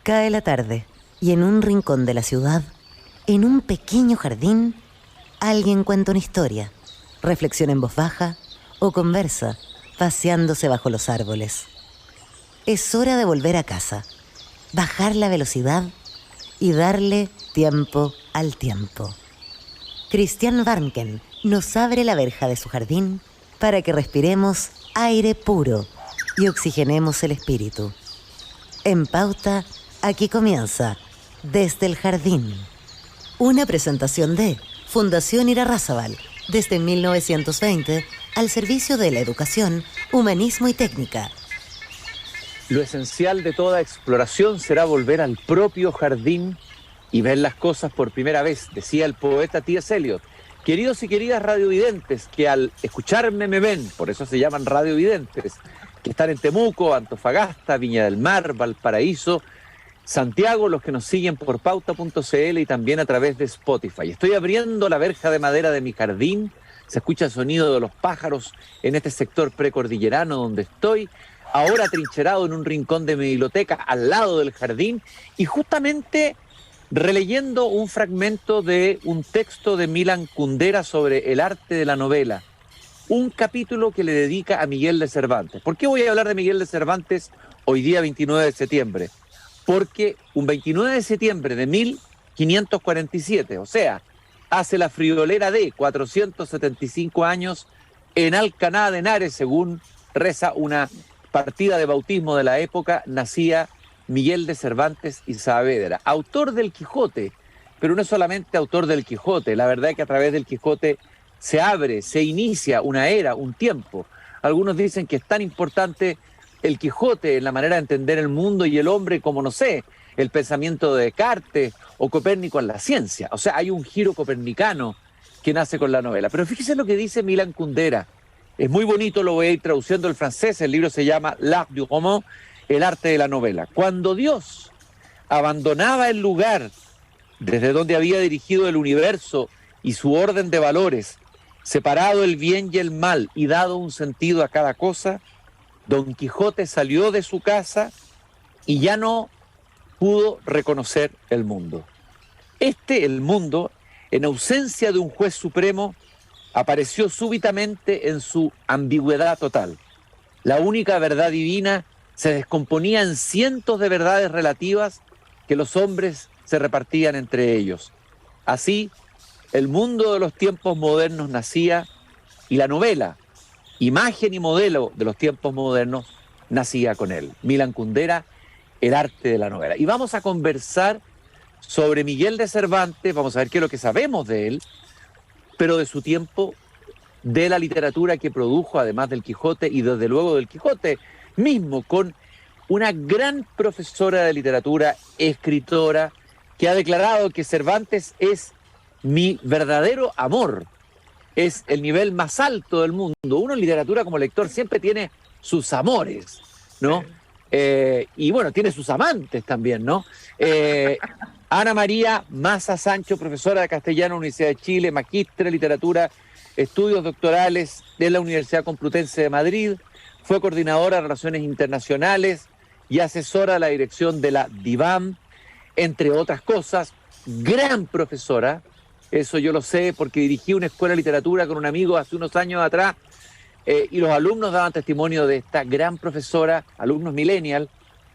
Cae la tarde y en un rincón de la ciudad, en un pequeño jardín, alguien cuenta una historia, reflexiona en voz baja o conversa, paseándose bajo los árboles. Es hora de volver a casa, bajar la velocidad y darle tiempo al tiempo. Christian Warnken nos abre la verja de su jardín para que respiremos aire puro y oxigenemos el espíritu. En Pauta, aquí comienza Desde el Jardín. Una presentación de Fundación Irarrázaval, desde 1920, al servicio de la educación, humanismo y técnica. Lo esencial de toda exploración será volver al propio jardín y ver las cosas por primera vez, decía el poeta T.S. Eliot. Queridos y queridas radiovidentes, que al escucharme me ven, por eso se llaman radiovidentes, que están en Temuco, Antofagasta, Viña del Mar, Valparaíso, Santiago, los que nos siguen por pauta.cl y también a través de Spotify. Estoy abriendo la verja de madera de mi jardín, se escucha el sonido de los pájaros en este sector precordillerano donde estoy, ahora atrincherado en un rincón de mi biblioteca al lado del jardín y justamente releyendo un fragmento de un texto de Milan Kundera sobre el arte de la novela, un capítulo que le dedica a Miguel de Cervantes. ¿Por qué voy a hablar de Miguel de Cervantes hoy día 29 de septiembre? Porque un 29 de septiembre de 1547, o sea, hace la friolera de 475 años, en Alcaná de Henares, según reza una partida de bautismo de la época, nacía Miguel de Cervantes y Saavedra, autor del Quijote, pero no es solamente autor del Quijote, la verdad es que a través del Quijote se abre, se inicia una era, un tiempo. Algunos dicen que es tan importante el Quijote en la manera de entender el mundo y el hombre como, no sé, el pensamiento de Descartes o Copérnico en la ciencia. O sea, hay un giro copernicano que nace con la novela. Pero fíjese lo que dice Milan Kundera. Es muy bonito, lo voy a ir traduciendo al francés, el libro se llama L'art du roman, el arte de la novela. Cuando Dios abandonaba el lugar desde donde había dirigido el universo y su orden de valores, separado el bien y el mal y dado un sentido a cada cosa, Don Quijote salió de su casa y ya no pudo reconocer el mundo. El mundo, en ausencia de un juez supremo, apareció súbitamente en su ambigüedad total. La única verdad divina se descomponía en cientos de verdades relativas que los hombres se repartían entre ellos. Así, el mundo de los tiempos modernos nacía y la novela, imagen y modelo de los tiempos modernos, nacía con él. Milan Kundera, el arte de la novela. Y vamos a conversar sobre Miguel de Cervantes, vamos a ver qué es lo que sabemos de él, pero de su tiempo, de la literatura que produjo, además del Quijote, y desde luego del Quijote mismo, con una gran profesora de literatura, escritora, que ha declarado que Cervantes es mi verdadero amor, es el nivel más alto del mundo. Uno en literatura como lector siempre tiene sus amores, ¿no? Y bueno, tiene sus amantes también, ¿no? Ana María Maza Sancho, profesora de castellano, Universidad de Chile, magíster en literatura, estudios doctorales de la Universidad Complutense de Madrid, fue coordinadora de Relaciones Internacionales y asesora de la dirección de la DIVAM, entre otras cosas, gran profesora. Eso yo lo sé porque dirigí una escuela de literatura con un amigo hace unos años atrás y los alumnos daban testimonio de esta gran profesora, alumnos millennial,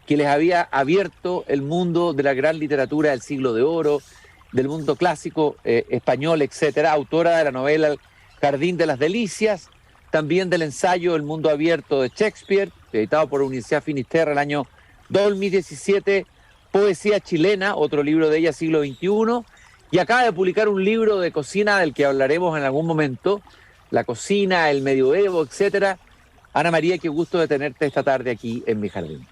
que les había abierto el mundo de la gran literatura del siglo de oro, del mundo clásico español, etcétera, autora de la novela El Jardín de las Delicias, también del ensayo El Mundo Abierto de Shakespeare, editado por la Universidad Finisterre el año 2017, Poesía Chilena, otro libro de ella, siglo XXI, y acaba de publicar un libro de cocina del que hablaremos en algún momento, la cocina, el medioevo, etcétera. Ana María, qué gusto de tenerte esta tarde aquí en mi jardín.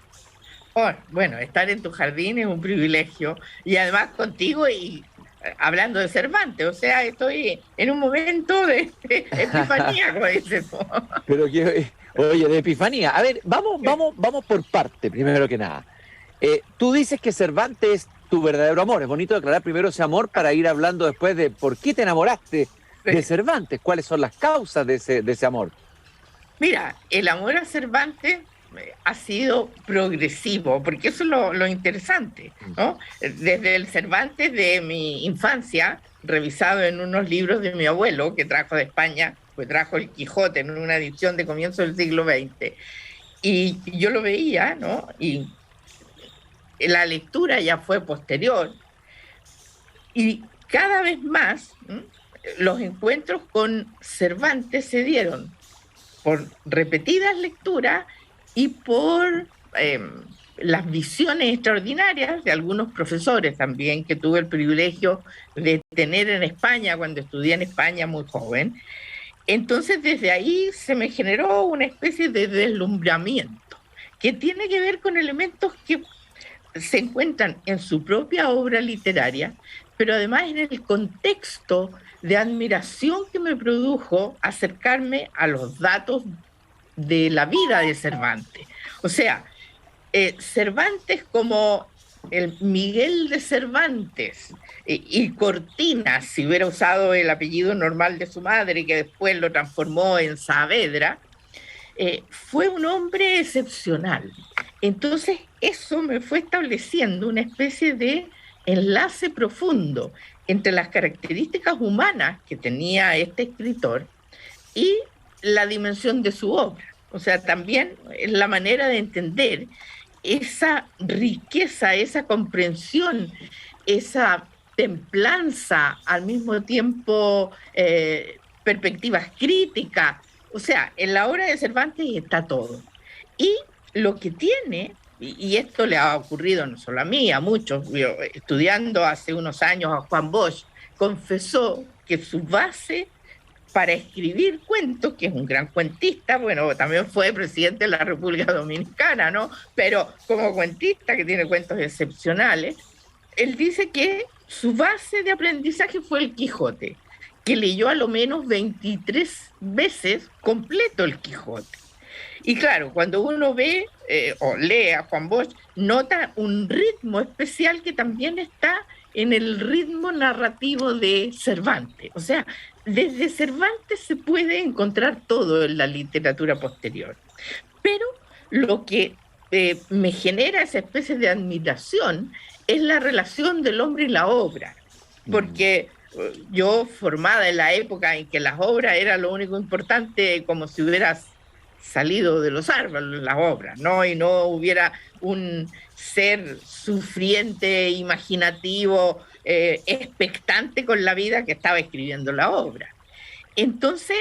Oh, bueno, estar en tu jardín es un privilegio y además contigo y hablando de Cervantes, o sea, estoy en un momento de epifanía, como dices. Pero que, oye, de epifanía. A ver, vamos por parte, primero que nada. Tú dices que Cervantes es tu verdadero amor. Es bonito declarar primero ese amor para ir hablando después de por qué te enamoraste de Cervantes, cuáles son las causas de ese amor. Mira, el amor a Cervantes ha sido progresivo, porque eso es lo interesante, ¿no? Desde el Cervantes de mi infancia, revisado en unos libros de mi abuelo, que trajo de España, pues trajo el Quijote en una edición de comienzo del siglo XX, y yo lo veía, ¿no? Y la lectura ya fue posterior, y cada vez más los encuentros con Cervantes se dieron por repetidas lecturas y por las visiones extraordinarias de algunos profesores también, que tuve el privilegio de tener en España cuando estudié en España muy joven. Entonces desde ahí se me generó una especie de deslumbramiento que tiene que ver con elementos que se encuentran en su propia obra literaria, pero además en el contexto de admiración que me produjo acercarme a los datos de la vida de Cervantes. O sea, Cervantes como el Miguel de Cervantes y Cortinas, si hubiera usado el apellido normal de su madre, que después lo transformó en Saavedra, fue un hombre excepcional. Entonces eso me fue estableciendo una especie de enlace profundo entre las características humanas que tenía este escritor y la dimensión de su obra. O sea, también la manera de entender esa riqueza, esa comprensión, esa templanza, al mismo tiempo perspectivas críticas. O sea, en la obra de Cervantes está todo. Y lo que tiene, y esto le ha ocurrido no solo a mí, a muchos, yo, estudiando hace unos años a Juan Bosch, confesó que su base para escribir cuentos, que es un gran cuentista, bueno, también fue presidente de la República Dominicana, ¿no? Pero como cuentista, que tiene cuentos excepcionales, él dice que su base de aprendizaje fue el Quijote, que leyó a lo menos 23 veces completo el Quijote. Y claro, cuando uno ve o lee a Juan Bosch, nota un ritmo especial que también está en el ritmo narrativo de Cervantes. O sea, desde Cervantes se puede encontrar todo en la literatura posterior. Pero lo que me genera esa especie de admiración es la relación del hombre y la obra. Porque yo, formada en la época en que las obras era lo único importante, como si hubieras salido de los árboles las obras, ¿no? Y no hubiera un ser sufriente, imaginativo, expectante con la vida que estaba escribiendo la obra. Entonces,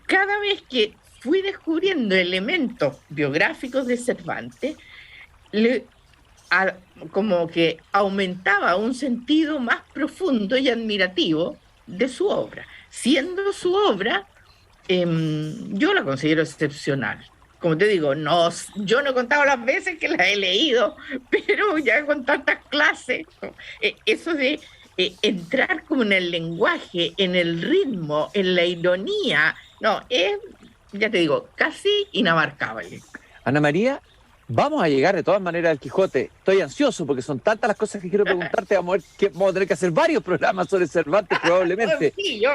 cada vez que fui descubriendo elementos biográficos de Cervantes, como que aumentaba un sentido más profundo y admirativo de su obra, siendo su obra yo la considero excepcional. Como te digo, no, yo no he contado las veces que la he leído, pero ya con tantas clases, eso de entrar como en el lenguaje, en el ritmo, en la ironía, no, es, ya te digo, casi inabarcable. Ana María, vamos a llegar de todas maneras al Quijote. Estoy ansioso porque son tantas las cosas que quiero preguntarte. Vamos a tener que hacer varios programas sobre Cervantes probablemente. Sí, yo...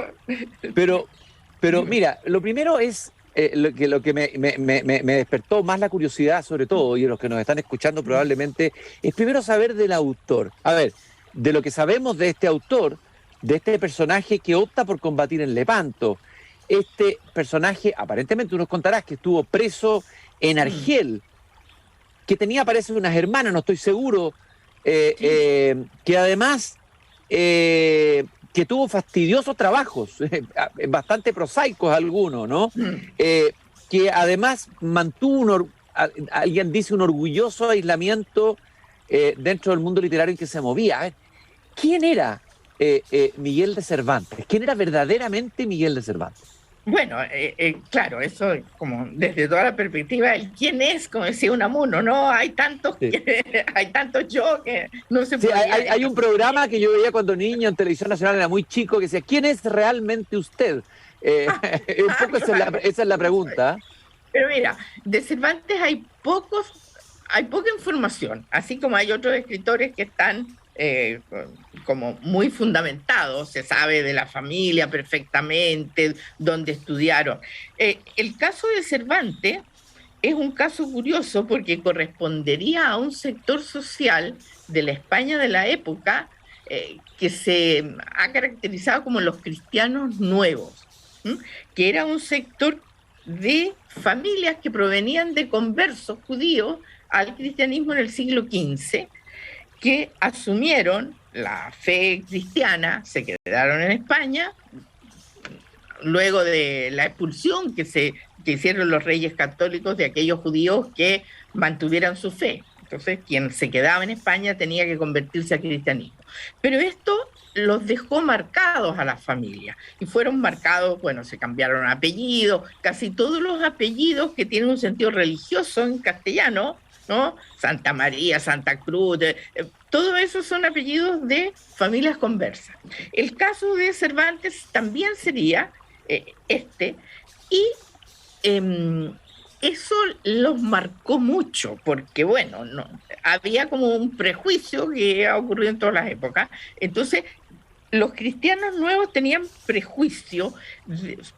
Pero mira, lo primero es lo que me despertó más la curiosidad, sobre todo, y los que nos están escuchando probablemente, es primero saber del autor. A ver, de lo que sabemos de este autor, de este personaje que opta por combatir en Lepanto. Este personaje, aparentemente tú nos contarás que estuvo preso en Argel, que tenía, parece, unas hermanas, no estoy seguro, que además... que tuvo fastidiosos trabajos, bastante prosaicos algunos, ¿no? Que además mantuvo, alguien dice, un orgulloso aislamiento dentro del mundo literario en que se movía. A ver, ¿quién era Miguel de Cervantes? ¿Quién era verdaderamente Miguel de Cervantes? Bueno, claro, eso como desde toda la perspectiva, ¿quién es? Como decía Unamuno, ¿no? Hay tantos, Sí. hay tantos yo que no se Sí, puede. hay un programa que yo veía cuando niño en Televisión Nacional, era muy chico, que decía, ¿quién es realmente usted? Un poco esa es la pregunta. Pero mira, de Cervantes hay poca información, así como hay otros escritores que están como muy fundamentados, se sabe de la familia perfectamente, dónde estudiaron. El caso de Cervantes es un caso curioso porque correspondería a un sector social de la España de la época que se ha caracterizado como los cristianos nuevos, ¿m? Que era un sector de familias que provenían de conversos judíos al cristianismo en el siglo XV, que asumieron la fe cristiana, se quedaron en España, luego de la expulsión que hicieron los reyes católicos de aquellos judíos que mantuvieran su fe. Entonces, quien se quedaba en España tenía que convertirse al cristianismo. Pero esto los dejó marcados a las familias, y fueron marcados, bueno, se cambiaron apellidos, casi todos los apellidos que tienen un sentido religioso en castellano, ¿no? Santa María, Santa Cruz, todo eso son apellidos de familias conversas. El caso de Cervantes también sería y eso los marcó mucho, porque bueno, no, había como un prejuicio que ha ocurrido en todas las épocas. Entonces, los cristianos nuevos tenían prejuicio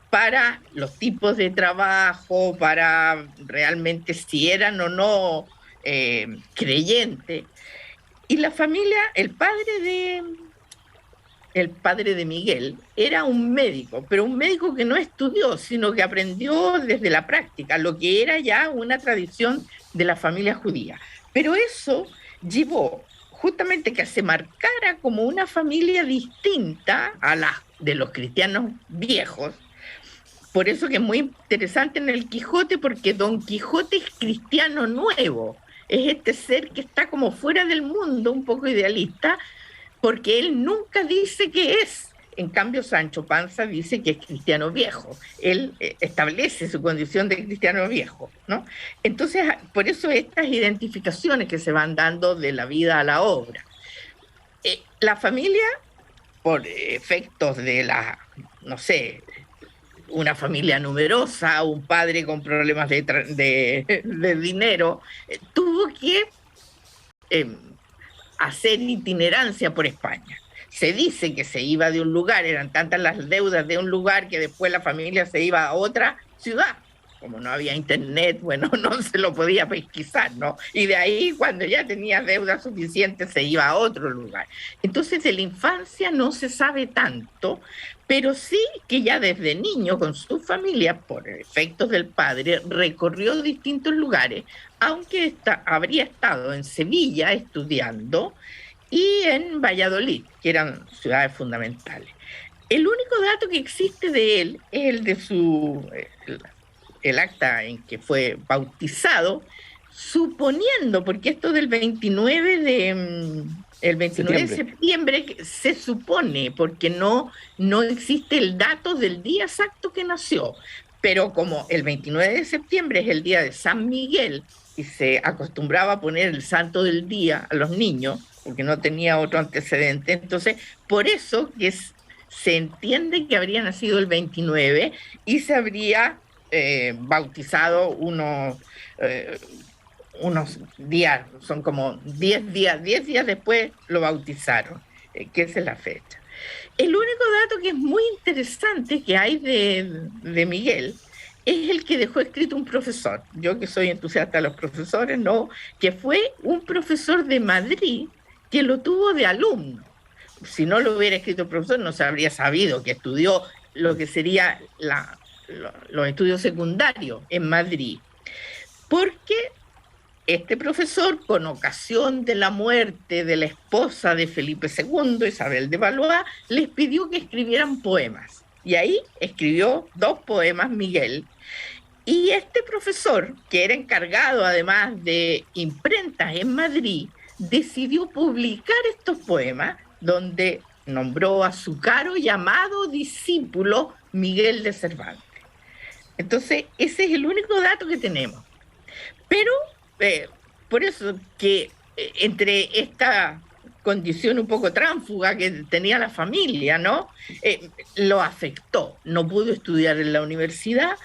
para los tipos de trabajo, para realmente si eran o no creyentes. Y la familia, el padre de Miguel era un médico, pero un médico que no estudió, sino que aprendió desde la práctica, lo que era ya una tradición de la familia judía. Pero eso llevó justamente que se marcara como una familia distinta a la de los cristianos viejos. Por eso que es muy interesante en el Quijote, porque Don Quijote es cristiano nuevo, es este ser que está como fuera del mundo, un poco idealista, porque él nunca dice que es. En cambio, Sancho Panza dice que es cristiano viejo. Él establece su condición de cristiano viejo, ¿no? Entonces, por eso estas identificaciones que se van dando de la vida a la obra. La familia, por efectos de no sé, una familia numerosa, un padre con problemas de dinero, tuvo que hacer itinerancia por España. Se dice que se iba de un lugar, eran tantas las deudas de un lugar que después la familia se iba a otra ciudad. Como no había internet, bueno, no se lo podía pesquisar, ¿no? Y de ahí, cuando ya tenía deudas suficientes, se iba a otro lugar. Entonces, de la infancia no se sabe tanto, pero sí que ya desde niño, con su familia, por efectos del padre, recorrió distintos lugares, aunque habría estado en Sevilla estudiando y en Valladolid, que eran ciudades fundamentales. El único dato que existe de él es el de el acta en que fue bautizado, suponiendo, porque esto del 29 de septiembre se supone, porque no existe el dato del día exacto que nació, pero como el 29 de septiembre es el día de San Miguel y se acostumbraba a poner el santo del día a los niños, porque no tenía otro antecedente, entonces por eso que se entiende que habría nacido el 29 y se habría bautizado unos días, son como 10 días después lo bautizaron, que esa es la fecha. El único dato que es muy interesante que hay de Miguel es el que dejó escrito un profesor, yo que soy entusiasta de los profesores, no, que fue un profesor de Madrid que lo tuvo de alumno. Si no lo hubiera escrito el profesor, no se habría sabido que estudió lo que sería los estudios secundarios en Madrid, porque este profesor, con ocasión de la muerte de la esposa de Felipe II, Isabel de Valois, les pidió que escribieran poemas, y ahí escribió 2 poemas Miguel, y este profesor, que era encargado además de imprentas en Madrid, decidió publicar estos poemas, donde nombró a su caro llamado discípulo Miguel de Cervantes. Entonces, ese es el único dato que tenemos. Pero, por eso que entre esta condición un poco tránfuga que tenía la familia, ¿no? Lo afectó. No pudo estudiar en la universidad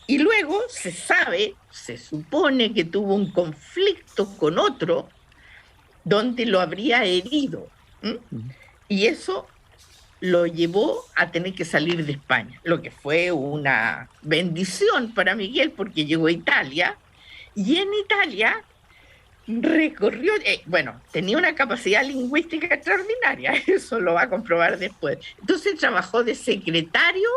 y luego se supone que tuvo un conflicto con otro donde lo habría herido. Y eso lo llevó a tener que salir de España, lo que fue una bendición para Miguel porque llegó a Italia Y en Italia recorrió, bueno, tenía una capacidad lingüística extraordinaria, eso lo va a comprobar después. Entonces trabajó de secretario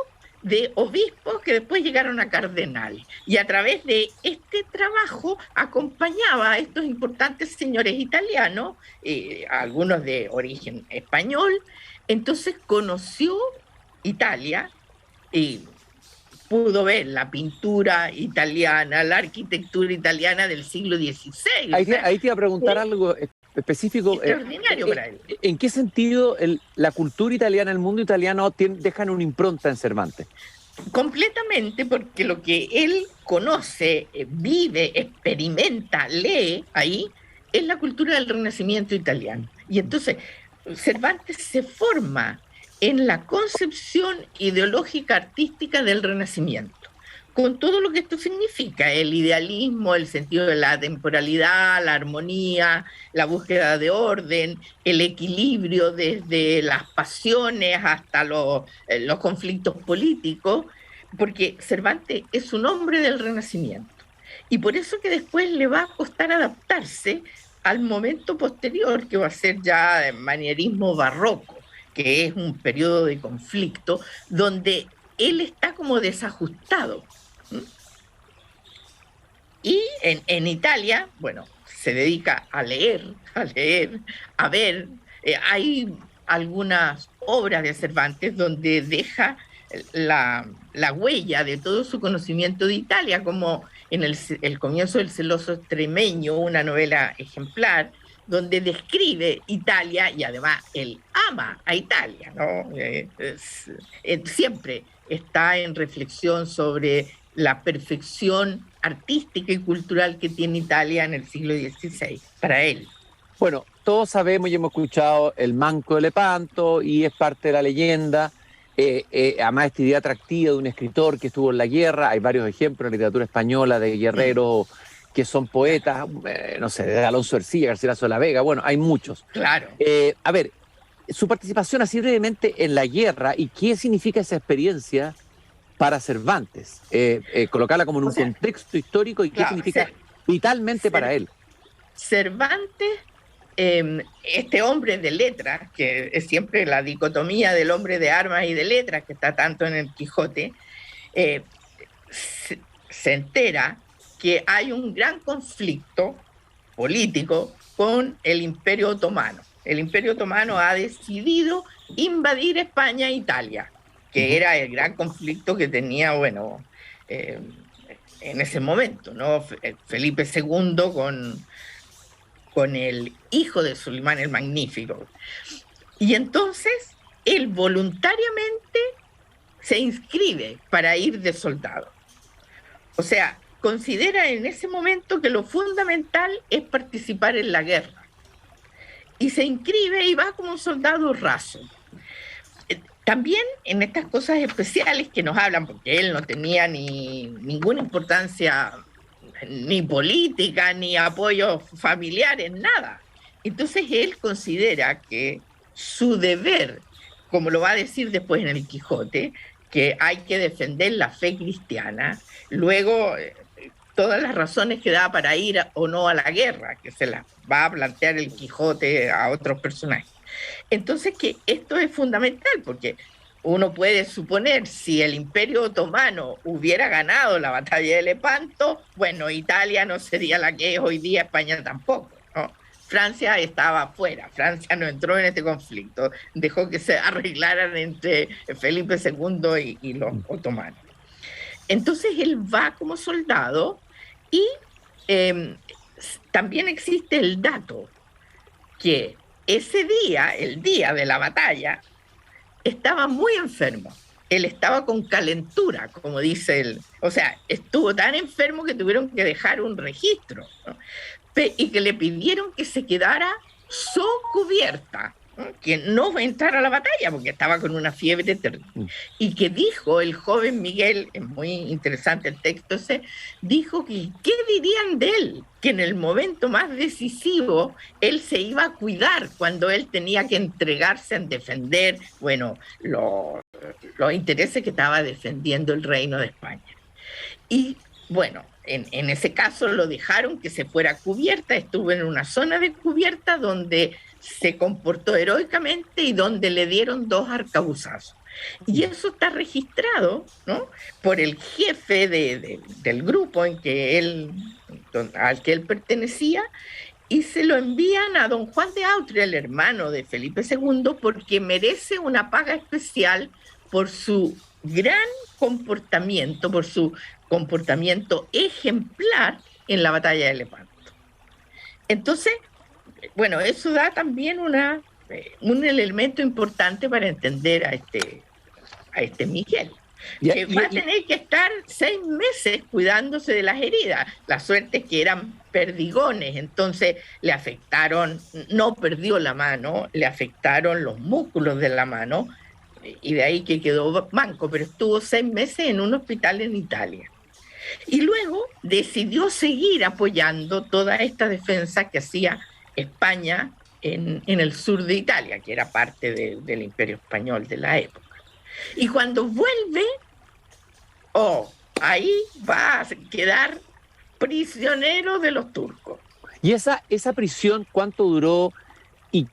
de obispos que después llegaron a cardenales. Y a través de este trabajo acompañaba a estos importantes señores italianos, algunos de origen español. Entonces conoció Italia y pudo ver la pintura italiana, la arquitectura italiana del siglo XVI. Ahí te iba a preguntar algo específico. Extraordinario para él. ¿En qué sentido la cultura italiana, el mundo italiano dejan una impronta en Cervantes? Completamente, porque lo que él conoce, vive, experimenta, lee ahí, es la cultura del Renacimiento italiano. Y entonces Cervantes se forma en la concepción ideológica artística del Renacimiento, con todo lo que esto significa, el idealismo, el sentido de la temporalidad, la armonía, la búsqueda de orden, el equilibrio desde las pasiones hasta los conflictos políticos, porque Cervantes es un hombre del Renacimiento. Y por eso que después le va a costar adaptarse al momento posterior, que va a ser ya el manierismo barroco, que es un periodo de conflicto donde él está como desajustado. Y en Italia, bueno, se dedica a leer, a ver. Hay algunas obras de Cervantes donde deja la huella de todo su conocimiento de Italia, como en el comienzo del celoso extremeño, una novela ejemplar, donde describe Italia y además él ama a Italia, ¿no? Siempre está en reflexión sobre la perfección artística y cultural que tiene Italia en el siglo XVI, para él. Bueno, todos sabemos y hemos escuchado el Manco de Lepanto y es parte de la leyenda. Además, esta idea atractiva de un escritor que estuvo en la guerra. Hay varios ejemplos en la literatura española de guerreros que son poetas, no sé, de Alonso Ercilla, Garcilaso de la Vega, bueno, hay muchos. Claro. A ver, su participación así brevemente en la guerra y qué significa esa experiencia para Cervantes, colocarla como en un contexto histórico y qué significa vitalmente para él. Cervantes, este hombre de letras, que es siempre la dicotomía del hombre de armas y de letras, que está tanto en el Quijote, se entera que hay un gran conflicto político con el Imperio Otomano. El Imperio Otomano ha decidido invadir España e Italia, que era el gran conflicto que tenía, bueno, en ese momento, ¿no? Felipe II con el hijo de Sulimán el Magnífico. Y entonces él voluntariamente se inscribe para ir de soldado. O sea, considera en ese momento que lo fundamental es participar en la guerra. Y se inscribe y va como un soldado raso. También en estas cosas especiales que nos hablan, porque él no tenía ninguna importancia ni política, ni apoyo familiares, nada. Entonces él considera que su deber, como lo va a decir después en el Quijote, que hay que defender la fe cristiana, luego todas las razones que da para ir o no a la guerra, que se las va a plantear el Quijote a otros personajes. Entonces que esto es fundamental, porque uno puede suponer, si el Imperio Otomano hubiera ganado la batalla de Lepanto, bueno, Italia no sería la que es hoy día, España tampoco, ¿no? Francia estaba afuera, Francia no entró en este conflicto, dejó que se arreglaran entre Felipe II y los otomanos. Entonces él va como soldado y también existe el dato que ese día, el día de la batalla, estaba muy enfermo. Él estaba con calentura, como dice él. O sea, estuvo tan enfermo que tuvieron que dejar un registro, ¿no? Y que le pidieron que se quedara socubierta, ¿no? Que no entrara a la batalla porque estaba con una fiebre terrible. Y que dijo el joven Miguel, es muy interesante el texto ese, dijo que ¿qué dirían de él? Que en el momento más decisivo él se iba a cuidar cuando él tenía que entregarse en defender, bueno, los intereses que estaba defendiendo el reino de España. Y bueno, en ese caso lo dejaron que se fuera a cubierta, estuvo en una zona de cubierta donde se comportó heroicamente y donde le dieron 2 arcabuzazos. Y eso está registrado, ¿no?, por el jefe del grupo al que él pertenecía, y se lo envían a don Juan de Austria, el hermano de Felipe II, porque merece una paga especial por su gran comportamiento, por su comportamiento ejemplar en la batalla de Lepanto. Entonces, bueno, eso da también un elemento importante para entender a este Miguel, que va a tener que estar 6 meses cuidándose de las heridas. La suerte es que eran perdigones, entonces le afectaron, no perdió la mano, le afectaron los músculos de la mano, y de ahí que quedó manco, pero estuvo 6 meses en un hospital en Italia. Y luego decidió seguir apoyando toda esta defensa que hacía España en el sur de Italia, que era parte del Imperio Español de la época. Y cuando vuelve, ahí va a quedar prisionero de los turcos. ¿Y esa prisión cuánto duró? ¿Y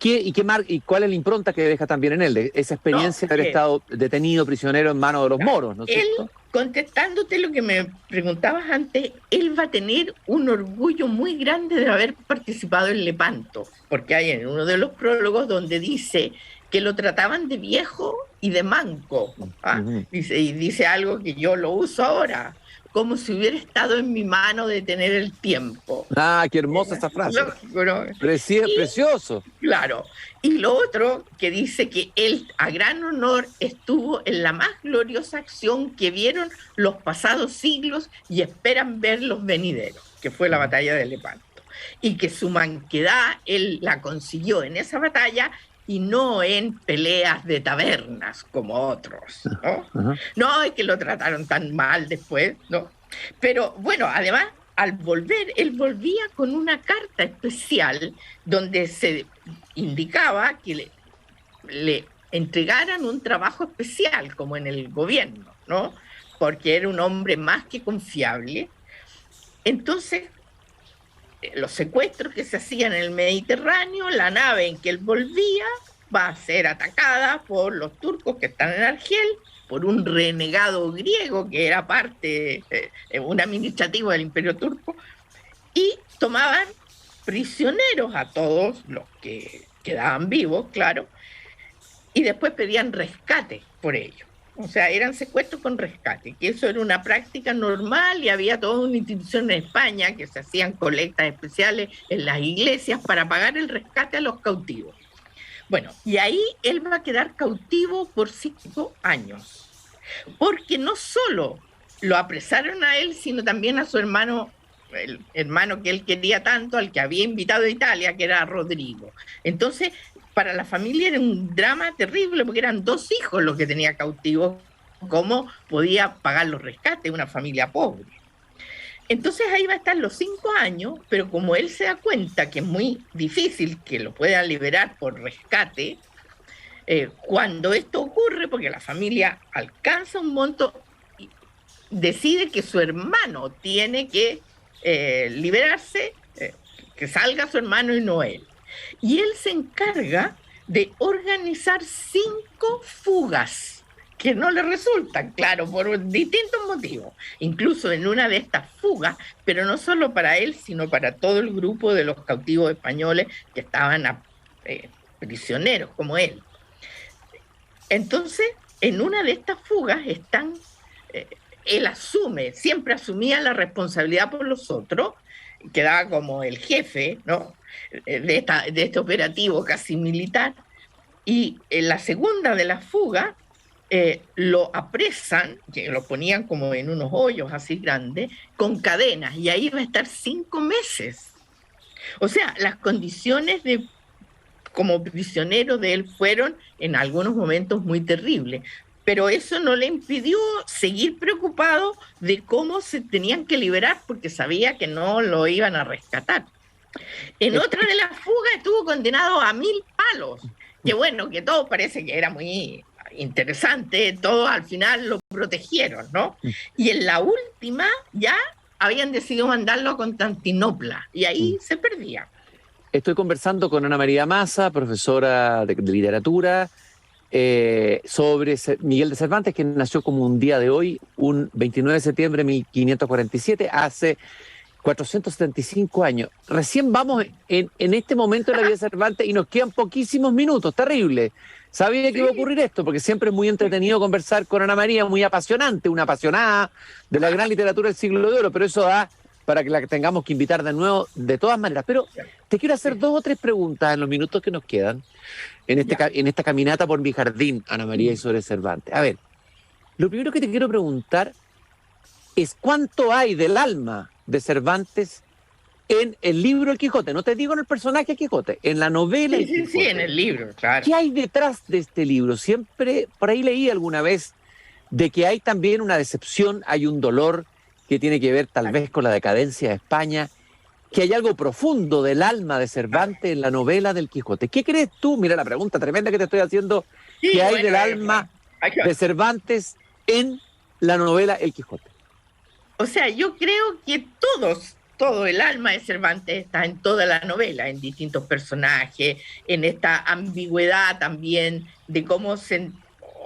cuál es la impronta que deja también en él, de esa experiencia de haber estado detenido, prisionero en manos de los moros? ¿No es cierto? Él, contestándote lo que me preguntabas antes, él va a tener un orgullo muy grande de haber participado en Lepanto, porque hay en uno de los prólogos donde dice que lo trataban de viejo y de manco. Dice algo que yo lo uso ahora, como si hubiera estado en mi mano detener el tiempo. Qué hermosa esa frase. Precioso. Claro. Y lo otro que dice que él a gran honor estuvo en la más gloriosa acción que vieron los pasados siglos y esperan ver los venideros, que fue la batalla de Lepanto. Y que su manquedad él la consiguió en esa batalla y no en peleas de tabernas como otros, ¿no? No es que lo trataron tan mal después, ¿no? Pero bueno, además, al volver, él volvía con una carta especial donde se indicaba que le entregaran un trabajo especial, como en el gobierno, ¿no? Porque era un hombre más que confiable. Entonces, los secuestros que se hacían en el Mediterráneo, la nave en que él volvía va a ser atacada por los turcos que están en Argel, por un renegado griego que era parte, un administrativo del Imperio Turco, y tomaban prisioneros a todos los que quedaban vivos, claro, y después pedían rescate por ello. O sea, eran secuestros con rescate, que eso era una práctica normal, y había toda una institución en España que se hacían colectas especiales en las iglesias para pagar el rescate a los cautivos. Bueno, y ahí él va a quedar cautivo por 5 años, porque no solo lo apresaron a él, sino también a su hermano, el hermano que él quería tanto, al que había invitado a Italia, que era Rodrigo. Entonces, para la familia era un drama terrible, porque eran 2 hijos los que tenía cautivos. ¿Cómo podía pagar los rescates una familia pobre? Entonces ahí va a estar los 5 años, pero como él se da cuenta que es muy difícil que lo puedan liberar por rescate, cuando esto ocurre, porque la familia alcanza un monto, decide que su hermano tiene que liberarse, que salga su hermano y no él. Y él se encarga de organizar 5 fugas que no le resultan, claro, por distintos motivos. Incluso en una de estas fugas, pero no solo para él, sino para todo el grupo de los cautivos españoles que estaban prisioneros como él. Entonces, en una de estas fugas él siempre asumía la responsabilidad por los otros, quedaba como el jefe, ¿no?, de este operativo casi militar, y en la segunda de las fugas lo apresan, que lo ponían como en unos hoyos así grandes, con cadenas, y ahí va a estar 5 meses. O sea, las condiciones como prisionero de él fueron en algunos momentos muy terribles, pero eso no le impidió seguir preocupado de cómo se tenían que liberar, porque sabía que no lo iban a rescatar. En otra de las fugas estuvo condenado a 1000 palos, que bueno, que todo parece que era muy interesante, todos al final lo protegieron, ¿no? Y en la última ya habían decidido mandarlo a Constantinopla y ahí se perdía. Estoy conversando con Ana María Massa, profesora de literatura, sobre Miguel de Cervantes, que nació como un día de hoy, un 29 de septiembre de 1547, hace 475 años. Recién vamos en este momento de la vida de Cervantes y nos quedan poquísimos minutos, terrible. Sabía que iba a ocurrir esto, porque siempre es muy entretenido conversar con Ana María, muy apasionante, una apasionada de la gran literatura del siglo de oro, pero eso da para que la tengamos que invitar de nuevo, de todas maneras. Pero te quiero hacer 2 o 3 preguntas en los minutos que nos quedan en esta caminata por mi jardín, Ana María, y sobre Cervantes. A ver, lo primero que te quiero preguntar es cuánto hay del alma de Cervantes en el libro El Quijote. No te digo en el personaje Quijote, en la novela El Quijote. Sí, en el libro, claro. ¿Qué hay detrás de este libro? Siempre, por ahí leí alguna vez, de que hay también una decepción, hay un dolor que tiene que ver tal vez con la decadencia de España, que hay algo profundo del alma de Cervantes en la novela del Quijote. ¿Qué crees tú? Mira la pregunta tremenda que te estoy haciendo. Sí, ¿Qué hay del alma de Cervantes en la novela El Quijote? O sea, yo creo que todo el alma de Cervantes está en toda la novela, en distintos personajes, en esta ambigüedad también de cómo se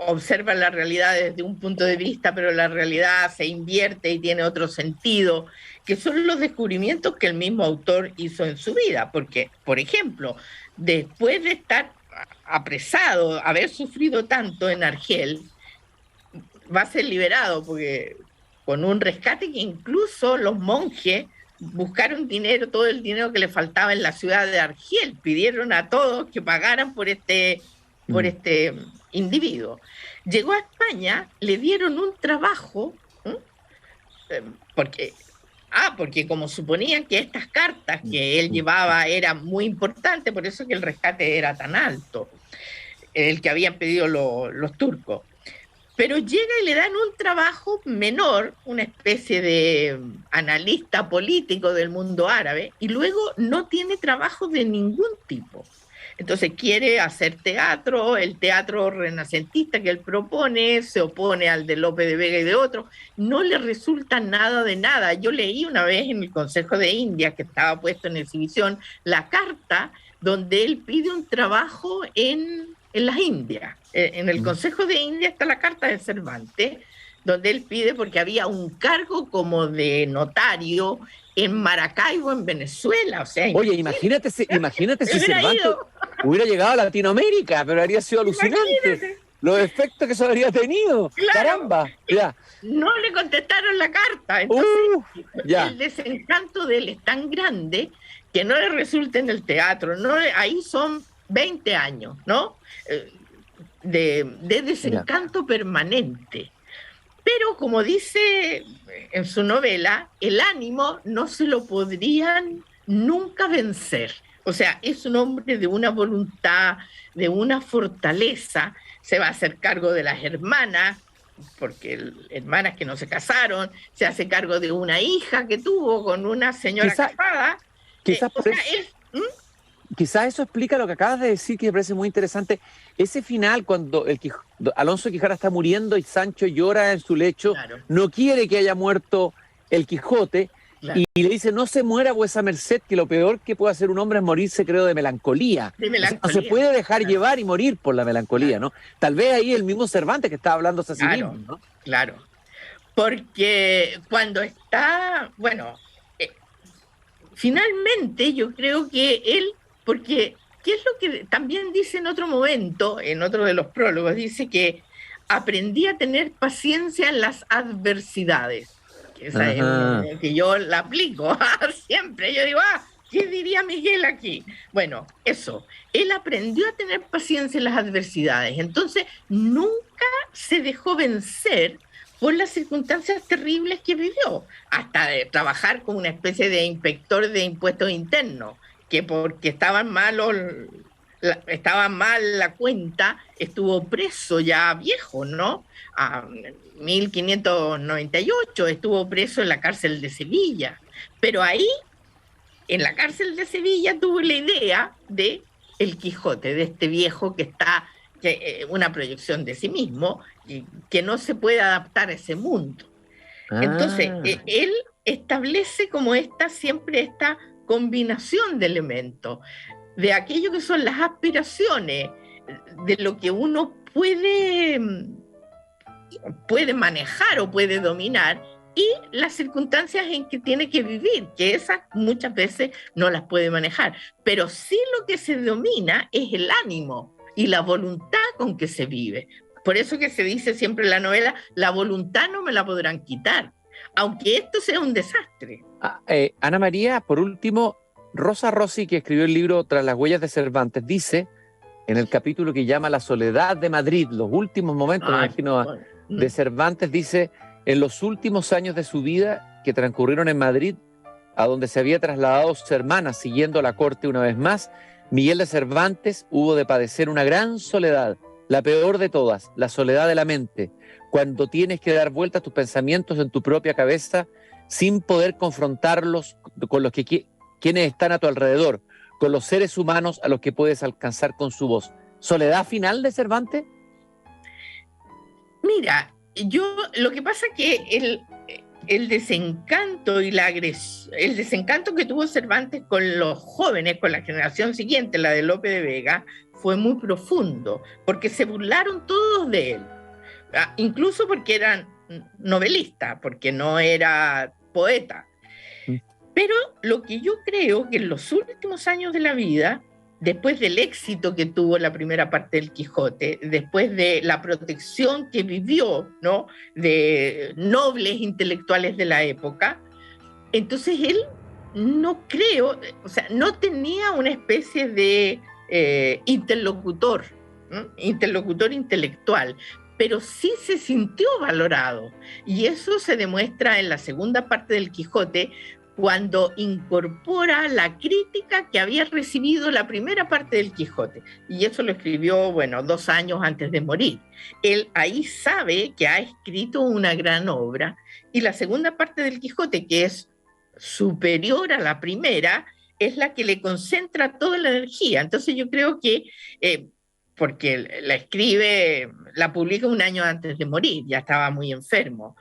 observa la realidad desde un punto de vista, pero la realidad se invierte y tiene otro sentido, que son los descubrimientos que el mismo autor hizo en su vida, porque, por ejemplo, después de estar apresado, haber sufrido tanto en Argel, va a ser liberado, porque con un rescate que incluso los monjes buscaron dinero, todo el dinero que le faltaba en la ciudad de Argel, pidieron a todos que pagaran por este individuo. Llegó a España, le dieron un trabajo, porque como suponían que estas cartas que él llevaba eran muy importantes, por eso que el rescate era tan alto, el que habían pedido los turcos. Pero llega y le dan un trabajo menor, una especie de analista político del mundo árabe, y luego no tiene trabajo de ningún tipo. Entonces quiere hacer teatro, el teatro renacentista que él propone, se opone al de Lope de Vega y de otros, no le resulta nada de nada. Yo leí una vez en el Consejo de Indias, que estaba puesto en exhibición, la carta donde él pide un trabajo en las Indias. En el Consejo de Indias está la carta de Cervantes, donde él pide, porque había un cargo como de notario en Maracaibo, en Venezuela. O sea, oye, imagínate si Cervantes hubiera llegado a Latinoamérica, pero habría sido alucinante. Imagínate los efectos que eso habría tenido. Claro, caramba. Ya. No le contestaron la carta. Entonces, el desencanto de él es tan grande que no le resulta en el teatro. Ahí son 20 años, ¿no? De desencanto permanente. Pero como dice en su novela, el ánimo no se lo podrían nunca vencer. O sea, es un hombre de una voluntad, de una fortaleza. Se va a hacer cargo de las hermanas, porque hermanas que no se casaron, se hace cargo de una hija que tuvo con una señora casada. Quizás eso explica lo que acabas de decir, que me parece muy interesante. Ese final, cuando Alonso de Quijada está muriendo y Sancho llora en su lecho, no quiere que haya muerto el Quijote, y le dice, no se muera vuesa merced, que lo peor que puede hacer un hombre es morirse, creo, de melancolía. No se puede dejar llevar y morir por la melancolía, ¿no? Tal vez ahí el mismo Cervantes que estaba hablando a sí mismo, ¿no? Claro, porque cuando está, finalmente yo creo que él, porque, ¿qué es lo que también dice en otro momento, en otro de los prólogos? Dice que aprendí a tener paciencia en las adversidades. Esa es que yo la aplico siempre. Yo digo, ¿qué diría Miguel aquí? Bueno, eso. Él aprendió a tener paciencia en las adversidades. Entonces, nunca se dejó vencer por las circunstancias terribles que vivió, hasta de trabajar como una especie de inspector de impuestos internos, que porque estaba mal la cuenta, estuvo preso ya viejo, ¿no? A 1598 estuvo preso en la cárcel de Sevilla, pero ahí, en la cárcel de Sevilla, tuvo la idea de El Quijote, de este viejo que está, una proyección de sí mismo, y que no se puede adaptar a ese mundo. Entonces, Ah, él establece como siempre esta combinación de elementos, de aquello que son las aspiraciones, de lo que uno puede manejar o puede dominar, y las circunstancias en que tiene que vivir, que esas muchas veces no las puede manejar. Pero sí lo que se domina es el ánimo y la voluntad con que se vive. Por eso que se dice siempre en la novela, la voluntad no me la podrán quitar, aunque esto sea un desastre. Ana María, por último, Rosa Rossi, que escribió el libro Tras las huellas de Cervantes, dice en el capítulo que llama La soledad de Madrid, los últimos momentos, me imagino, Bueno. de Cervantes, dice: en los últimos años de su vida que transcurrieron en Madrid, a donde se había trasladado su hermana siguiendo la corte una vez más, Miguel de Cervantes hubo de padecer una gran soledad, la peor de todas, la soledad de la mente, cuando tienes que dar vueltas tus pensamientos en tu propia cabeza sin poder confrontarlos con los quienes están a tu alrededor, con los seres humanos a los que puedes alcanzar con su voz. ¿Soledad final de Cervantes? Mira, lo que pasa es que el desencanto y el desencanto que tuvo Cervantes con los jóvenes, con la generación siguiente, la de Lope de Vega, fue muy profundo, porque se burlaron todos de él, incluso porque eran novelistas, porque no era poeta. Pero lo que yo creo que en los últimos años de la vida, después del éxito que tuvo la primera parte del Quijote, después de la protección que vivió, ¿no?, de nobles intelectuales de la época, entonces él no tenía una especie de interlocutor intelectual, pero sí se sintió valorado. Y eso se demuestra en la segunda parte del Quijote, cuando incorpora la crítica que había recibido la primera parte del Quijote. Y eso lo escribió, 2 años antes de morir. Él ahí sabe que ha escrito una gran obra, y la segunda parte del Quijote, que es superior a la primera, es la que le concentra toda la energía. Entonces yo creo que, porque la publica 1 año antes de morir, ya estaba muy enfermo,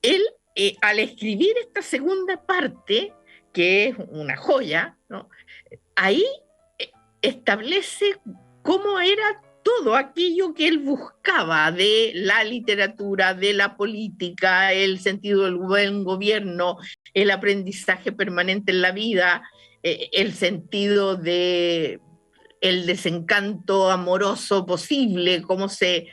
él, al escribir esta segunda parte, que es una joya, ¿no?, ahí establece cómo era todo aquello que él buscaba de la literatura, de la política, el sentido del buen gobierno, el aprendizaje permanente en la vida, el sentido de el desencanto amoroso posible, cómo se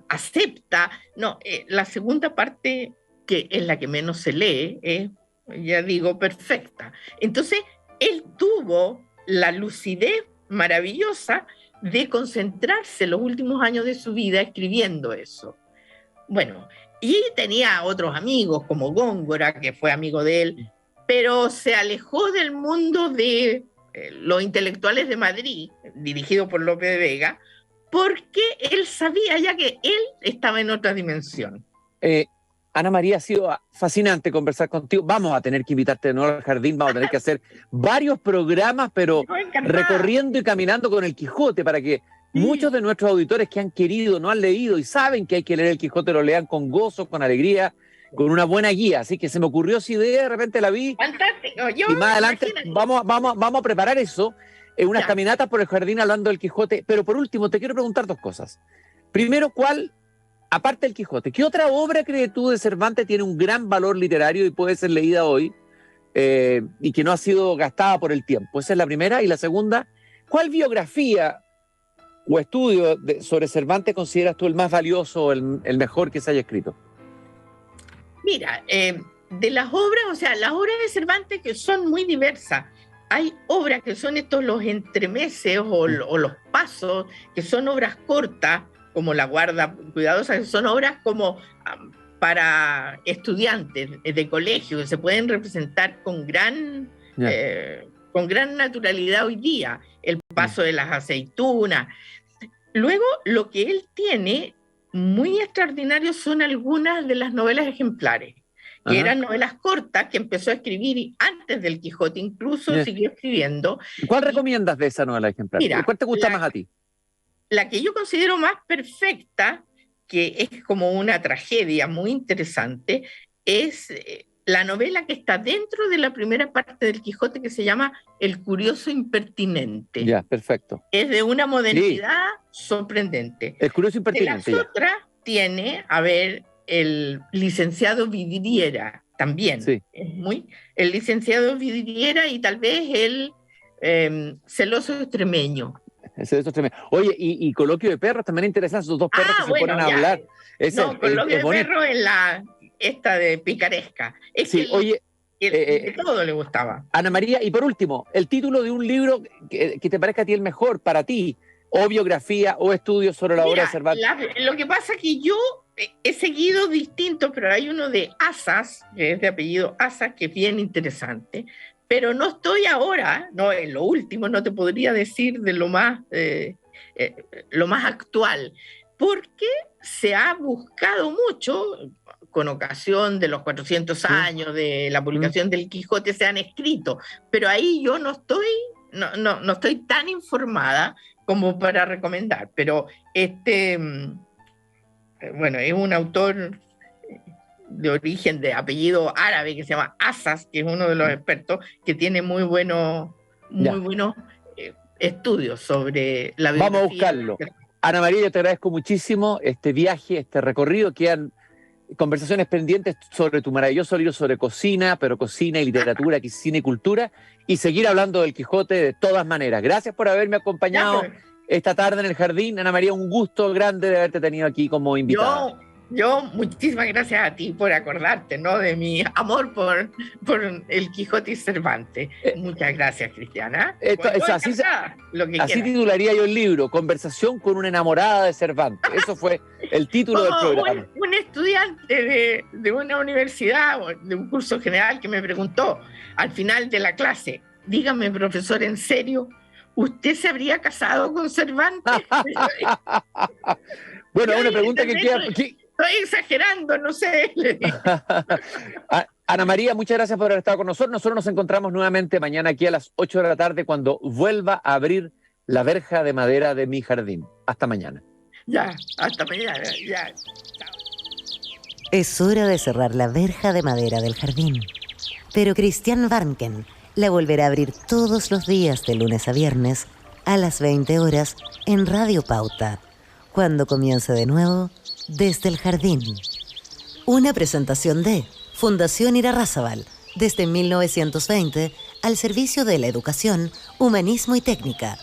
acepta. No, la segunda parte, que es la que menos se lee, ya digo, perfecta. Entonces, él tuvo la lucidez maravillosa de concentrarse los últimos años de su vida escribiendo eso. Bueno, y tenía otros amigos como Góngora, que fue amigo de él, pero se alejó del mundo de los intelectuales de Madrid, dirigido por Lope de Vega, porque él sabía ya que él estaba en otra dimensión. Ana María, ha sido fascinante conversar contigo. Vamos a tener que invitarte de nuevo al jardín, vamos a tener que hacer varios programas, pero recorriendo y caminando con el Quijote, para que muchos de nuestros auditores que han querido, no han leído y saben que hay que leer el Quijote, lo lean con gozo, con alegría, con una buena guía. Así que se me ocurrió esa idea, de repente la vi. Fantástico. Y más adelante vamos a preparar eso, unas caminatas por el jardín hablando del Quijote. Pero por último, te quiero preguntar 2 cosas. Primero, aparte del Quijote, ¿qué otra obra crees tú de Cervantes tiene un gran valor literario y puede ser leída hoy y que no ha sido gastada por el tiempo? Esa es la primera. Y la segunda, ¿cuál biografía o estudio sobre Cervantes consideras tú el más valioso o el mejor que se haya escrito? Mira, de las obras, las obras de Cervantes, que son muy diversas. Hay obras que son los entremeses o los pasos, que son obras cortas, como La Guarda Cuidadosa, que son obras como para estudiantes de colegio, que se pueden representar con gran naturalidad hoy día. El paso de las aceitunas. Luego, lo que él tiene muy extraordinario son algunas de las novelas ejemplares, que eran novelas cortas que empezó a escribir antes del Quijote, incluso siguió escribiendo. ¿Cuál recomiendas de esa novela ejemplar? Mira, ¿Cuál te gusta más a ti? La que yo considero más perfecta que es como una tragedia muy interesante, es la novela que está dentro de la primera parte del Quijote, que se llama El curioso impertinente. Ya, perfecto. Es de una modernidad sorprendente. El curioso impertinente. De las otras tiene, el licenciado Vidriera también. Sí. El licenciado Vidriera y tal vez el celoso extremeño. Oye, y Coloquio de Perros también interesante, esos dos perros que se ponen a hablar. Coloquio de Perros en esta de picaresca. Es sí, que todo le gustaba. Ana María, y por último, el título de un libro que te parezca a ti el mejor para ti, o biografía, o estudios sobre la obra de Cervantes. Lo que pasa es que yo he seguido distintos, pero hay uno de Asas, que es de apellido Asas, que es bien interesante, pero no estoy ahora, no, en lo último no te podría decir de lo más actual, porque se ha buscado mucho, con ocasión de los 400 años de la publicación del Quijote, se han escrito, pero ahí yo no estoy tan informada como para recomendar, pero bueno, es un autor de origen, de apellido árabe, que se llama Asas, que es uno de los expertos, que tiene muy buenos estudios sobre la biografía. Vamos a buscarlo. Ana María, yo te agradezco muchísimo este viaje, este recorrido. Quedan conversaciones pendientes sobre tu maravilloso libro sobre cocina, pero cocina y literatura, cine y cultura, y seguir hablando del Quijote de todas maneras. Gracias por haberme acompañado esta tarde en el jardín. Ana María, un gusto grande de haberte tenido aquí como invitada. Yo muchísimas gracias a ti por acordarte, ¿no?, de mi amor por el Quijote y Cervantes. Muchas gracias, Cristiana. Así titularía yo el libro, Conversación con una enamorada de Cervantes. Eso fue el título del programa. Un estudiante de una universidad, de un curso general, que me preguntó al final de la clase: dígame, profesor, ¿en serio usted se habría casado con Cervantes? Bueno, una pregunta que queda... Estoy exagerando, no sé. Ana María, muchas gracias por haber estado con nosotros. Nosotros nos encontramos nuevamente mañana aquí a las 8 de la tarde cuando vuelva a abrir la verja de madera de mi jardín. Hasta mañana. Ya, hasta mañana. Ya. Chao. Es hora de cerrar la verja de madera del jardín. Pero Christian Warnken la volverá a abrir todos los días de lunes a viernes a las 20 horas en Radio Pauta, cuando comience de nuevo Desde el Jardín. Una presentación de Fundación Irarrázaval, desde 1920 al servicio de la educación, humanismo y técnica.